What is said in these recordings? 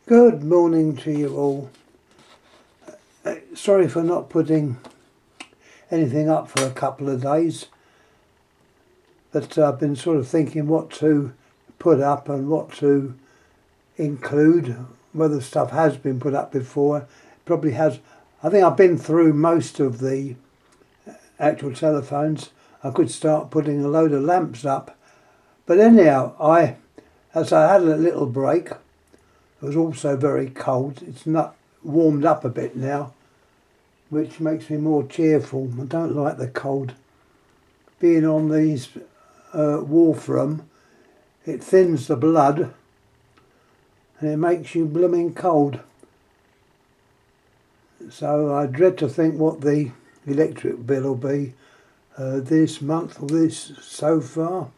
Good morning to you all. Sorry for not putting anything up for a couple of days, but I've been sort of thinking what to put up and what to include. Whether stuff has been put up before, probably has. I think I've been through most of the actual telephones. I could start putting a load of lamps up, but anyhow, as I had a little break. It was also very cold. It's not warmed up a bit now, which makes me more cheerful. I don't like the cold. Being on these Wolfram, it thins the blood and it makes you blooming cold. So I dread to think what the electric bill will be this month or this so far,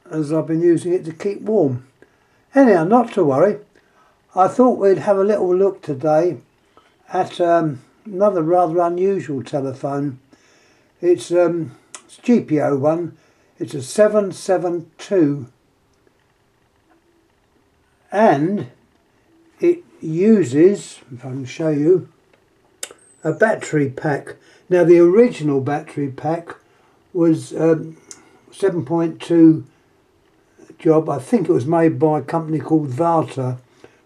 as I've been using it to keep warm. Anyhow, not to worry. I thought we'd have a little look today at another rather unusual telephone. It's GPO one. It's a 772, and it uses, if I can show you, a battery pack. Now the original battery pack was 7.2 job. I think it was made by a company called Varta,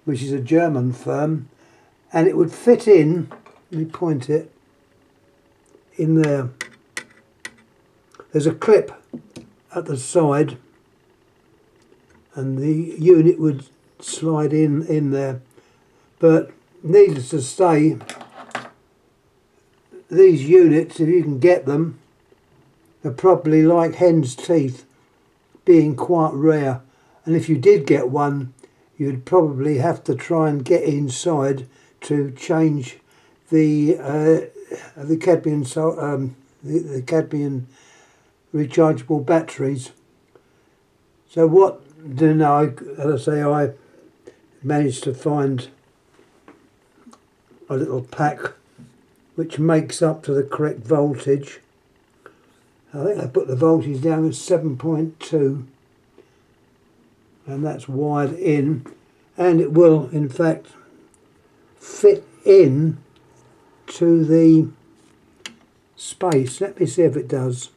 which is a German firm, and it would fit in, let me point it, in there. There's a clip at the side and the unit would slide in there, but needless to say, these units, if you can get them, are probably like hen's teeth, being quite rare, and if you did get one, you'd probably have to try and get inside to change the cadmium the cadmium rechargeable batteries. So what then I managed to find a little pack which makes up to the correct voltage. I think I put the voltage down as 7.2, and that's wired in, and it will in fact fit in to the space. Let me see if it does.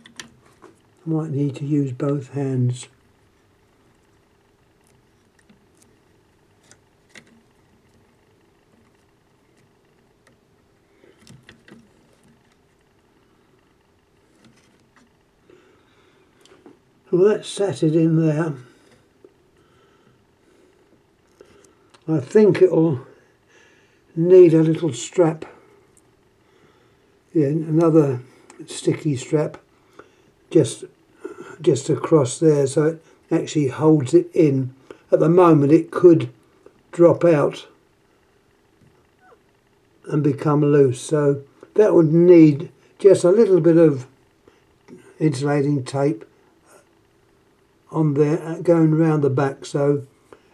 I might need to use both hands. Well, that sat it in there. I think it'll need a little strap. Yeah, another sticky strap just across there, so it actually holds it in. At the moment it could drop out and become loose, so that would need just a little bit of insulating tape on there going around the back, so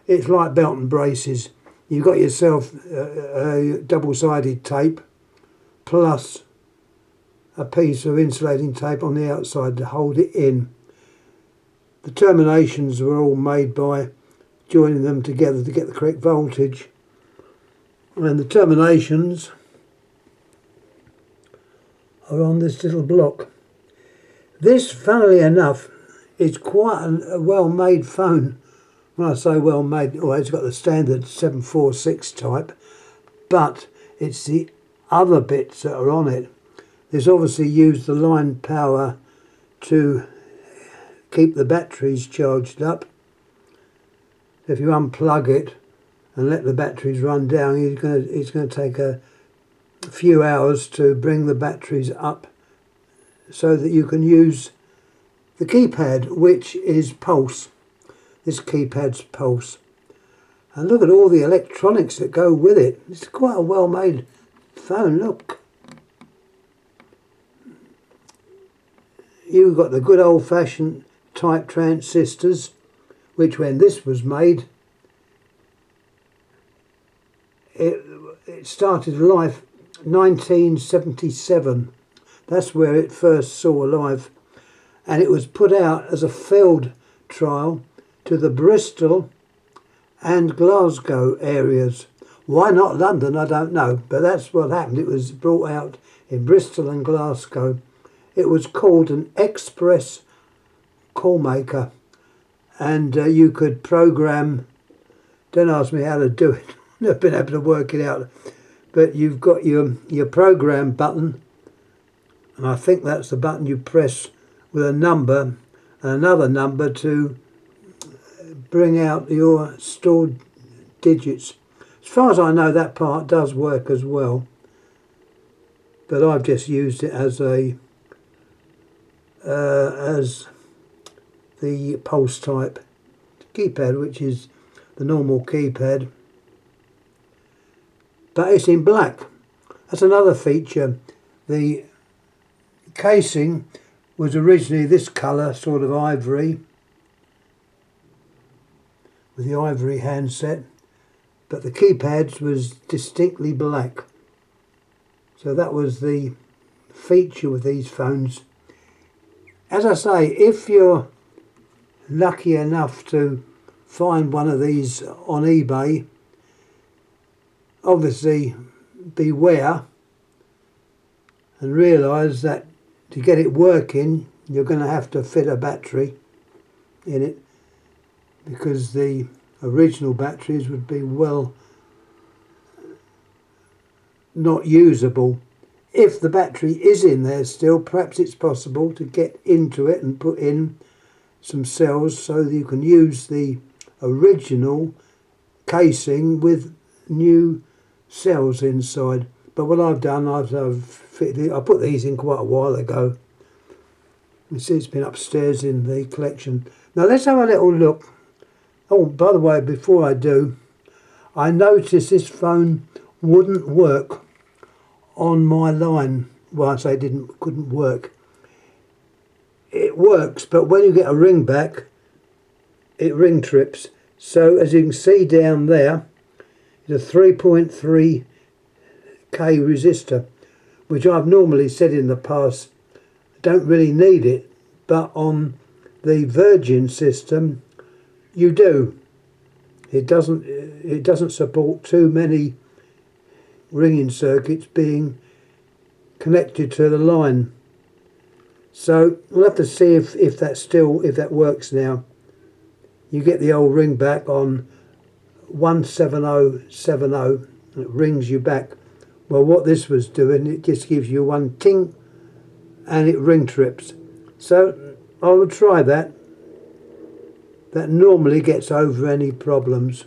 it's like belt and braces. You've got yourself double-sided tape plus a piece of insulating tape on the outside to hold it in. The terminations were all made by joining them together to get the correct voltage, and the terminations are on this little block. This, funnily enough, it's quite a well-made phone. When I say well-made, well, it's got the standard 746 type, but it's the other bits that are on it. This obviously used the line power to keep the batteries charged up. If you unplug it and let the batteries run down, it's going to take a few hours to bring the batteries up so that you can use the keypad, which is pulse. This keypad's pulse. And look at all the electronics that go with it. It's quite a well-made phone, look. You've got the good old-fashioned type transistors, which when this was made, it started life 1977. That's where it first saw life. and it was put out as a field trial to the Bristol and Glasgow areas. Why not London, I don't know, but that's what happened. It was brought out in Bristol and Glasgow. It was called an express callmaker, and you could program, don't ask me how to do it, never been able to work it out, but you've got your program button, and I think that's the button you press with a number and another number to bring out your stored digits. As far as I know, that part does work as well, but I've just used it as a as the pulse type keypad, which is the normal keypad, but it's in black. That's another feature. The casing was originally this colour, sort of ivory, with the ivory handset, but the keypads was distinctly black. So that was the feature with these phones. As I say, if you're lucky enough to find one of these on eBay, obviously beware and realise that to get it working you're going to have to fit a battery in it, because the original batteries would be well not usable. If the battery is in there still, perhaps it's possible to get into it and put in some cells so that you can use the original casing with new cells inside. But what I've done, I've fitted, I put these in quite a while ago. You see, it's been upstairs in the collection. Now let's have a little look. Oh, by the way, before I do, I noticed this phone wouldn't work on my line. Well, I say couldn't work. It works, but when you get a ring back, it ring trips. So as you can see down there, it's a 3.3k resistor, which I've normally said in the past, don't really need it, but on the Virgin system, you do. It doesn't support too many ringing circuits being connected to the line. So we'll have to see if that works now. You get the old ring back on 17070, and it rings you back. Well, what this was doing, it just gives you one ting and it ring trips. So I will try that. That normally gets over any problems.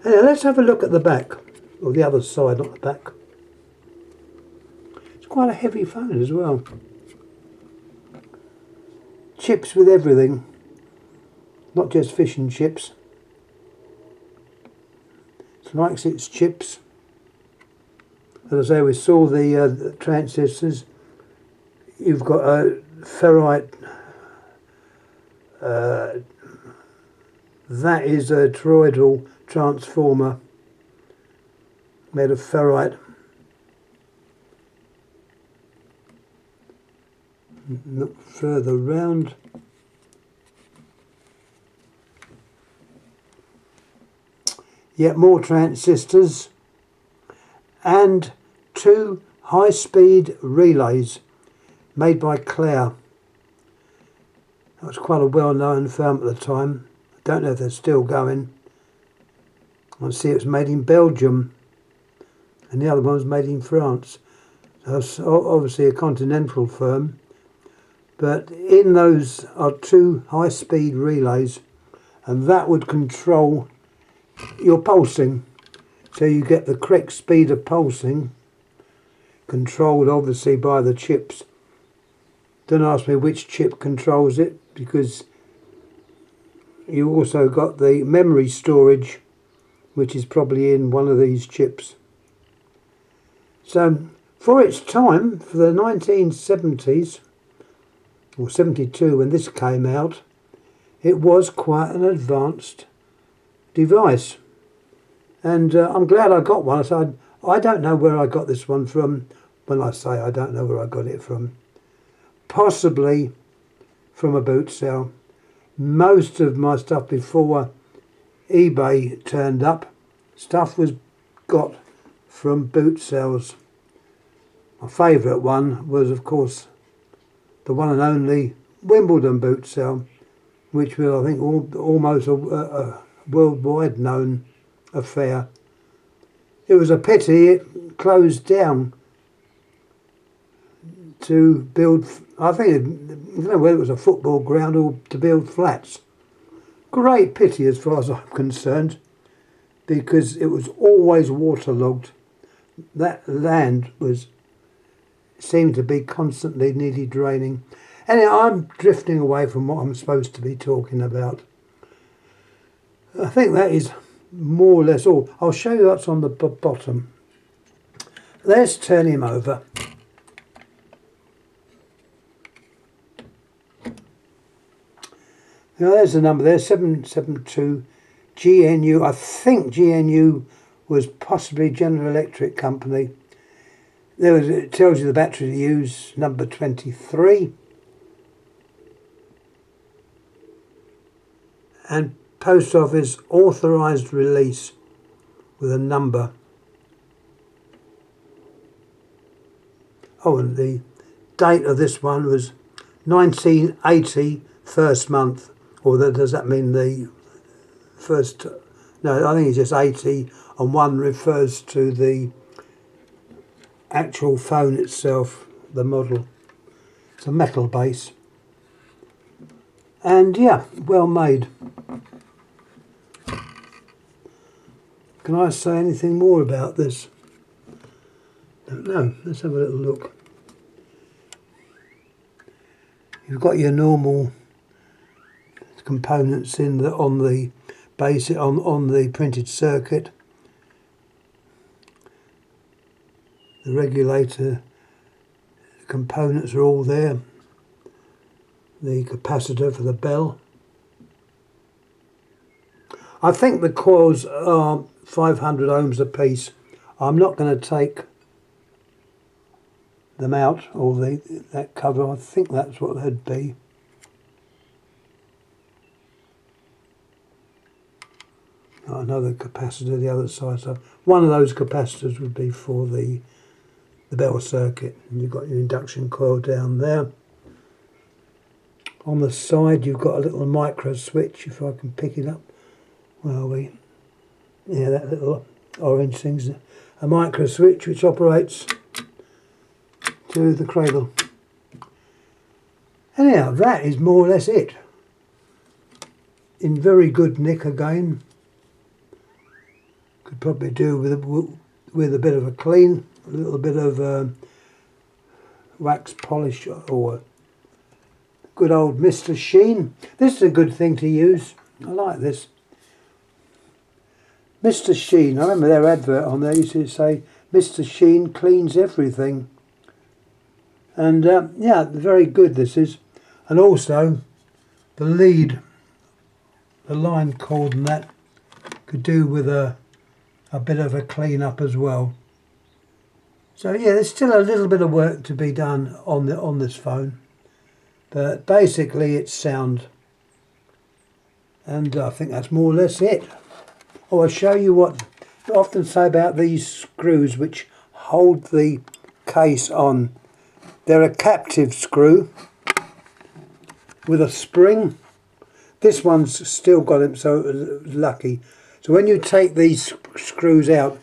Now let's have a look at the back, or the other side, not the back. It's quite a heavy phone as well. Chips with everything, not just fish and chips. It likes its chips. As I say, we saw the transistors. You've got a ferrite. That is a toroidal transformer made of ferrite. Look further round. Yet more transistors and two high-speed relays made by Claire. That was quite a well-known firm at the time. I don't know if they're still going. I see it was made in Belgium, and the other one was made in France. So it's obviously a continental firm. But in those are two high-speed relays, and that would control your pulsing. So you get the correct speed of pulsing, controlled obviously by the chips. Don't ask me which chip controls it, because you also got the memory storage, which is probably in one of these chips. So for its time, for the 1970s, or 72 when this came out, it was quite an advanced device. And I'm glad I got one. So I don't know where I got this one from. When I say I don't know where I got it from, possibly from a boot sale. Most of my stuff before eBay turned up, stuff was got from boot sales. My favourite one was, of course, the one and only Wimbledon boot sale, which was, I think, almost a worldwide known affair. It was a pity it closed down to build, I think, I don't know whether it was a football ground or to build flats. Great pity as far as I'm concerned, because it was always waterlogged. That land seemed to be constantly needed draining. Anyway, I'm drifting away from what I'm supposed to be talking about. I think that is more or less all. I'll show you what's on the bottom. Let's turn him over. Now there's the number there, 772 GNU. I think GNU was possibly General Electric Company. It tells you the battery to use, number 23. And post office authorised release with a number. Oh, and the date of this one was 1980, first month. Or does that mean the first? No, I think it's just 80, and one refers to the actual phone itself, the model. It's a metal base. And yeah, well made. Can I say anything more about this? Don't know. Let's have a little look. You've got your normal components on the base, on the printed circuit. The regulator components are all there. The capacitor for the bell. I think the coils are 500 ohms a piece. I'm not going to take them out, or that cover. I think that's what they'd be. Another capacitor the other side. So one of those capacitors would be for the bell circuit. And you've got your induction coil down there. On the side you've got a little micro switch, if I can pick it up. Yeah, that little orange thing's a micro switch which operates to the cradle. Anyhow, that is more or less it. In very good nick again. Could probably do with a bit of a clean, a little bit of wax polish, or good old Mr. Sheen. This is a good thing to use. I like this. Mr. Sheen, I remember their advert on there used to say, Mr. Sheen cleans everything. And yeah, very good this is. And also, the lead, the line cord and that, could do with a bit of a clean up as well. So yeah, there's still a little bit of work to be done on this phone, but basically it's sound, and I think that's more or less it. Oh, I'll show you what I often say about these screws which hold the case on. They're a captive screw with a spring. This one's still got it, so it was lucky. So when you take these screws out,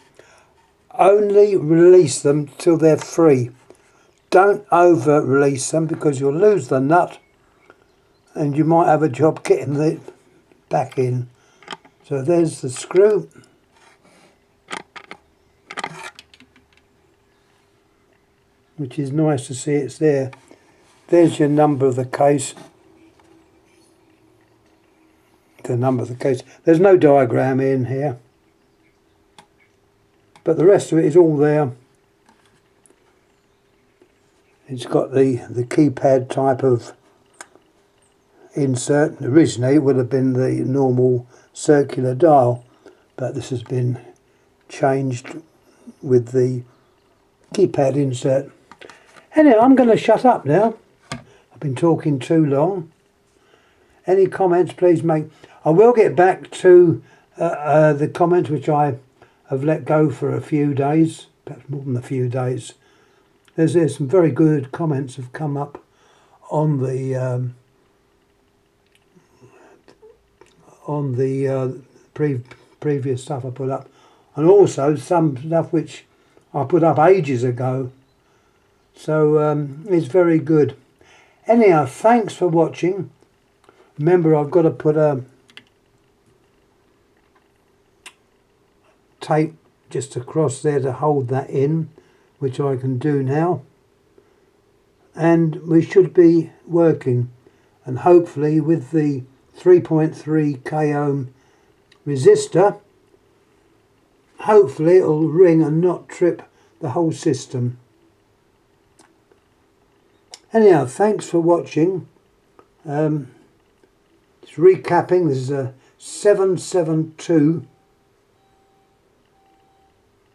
only release them till they're free. Don't over release them because you'll lose the nut and you might have a job getting it back in. So there's the screw. Which is nice to see it's there. There's your number of the case. The number of the case. There's no diagram in here, but the rest of it is all there. It's got the keypad type of insert. Originally it would have been the normal circular dial, but this has been changed with the keypad insert. Anyway, I'm going to shut up now. I've been talking too long. Any comments, please make. I will get back to the comments which I have let go for a few days, perhaps more than a few days. There's some very good comments have come up on the previous stuff I put up, and also some stuff which I put up ages ago. So it's very good. Anyhow, thanks for watching. Remember, I've got to put a tape just across there to hold that in, which I can do now. And we should be working, and hopefully with the 3.3 k ohm resistor, hopefully it'll ring and not trip the whole system. Anyhow, thanks for watching. Just recapping, this is a 772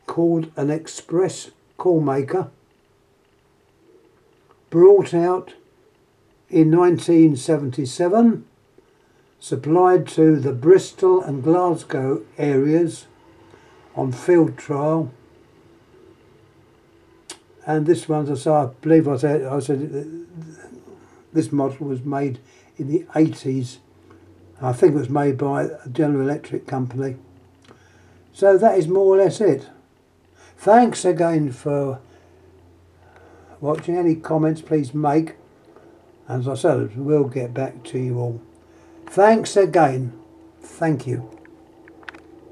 called an express call maker, brought out in 1977, supplied to the Bristol and Glasgow areas on field trial. And this one, as I believe I said this model was made in the 80s. I think it was made by a General Electric company. So that is more or less it. Thanks again for watching. Any comments, please make. As I said, we'll get back to you all. Thanks again. Thank you.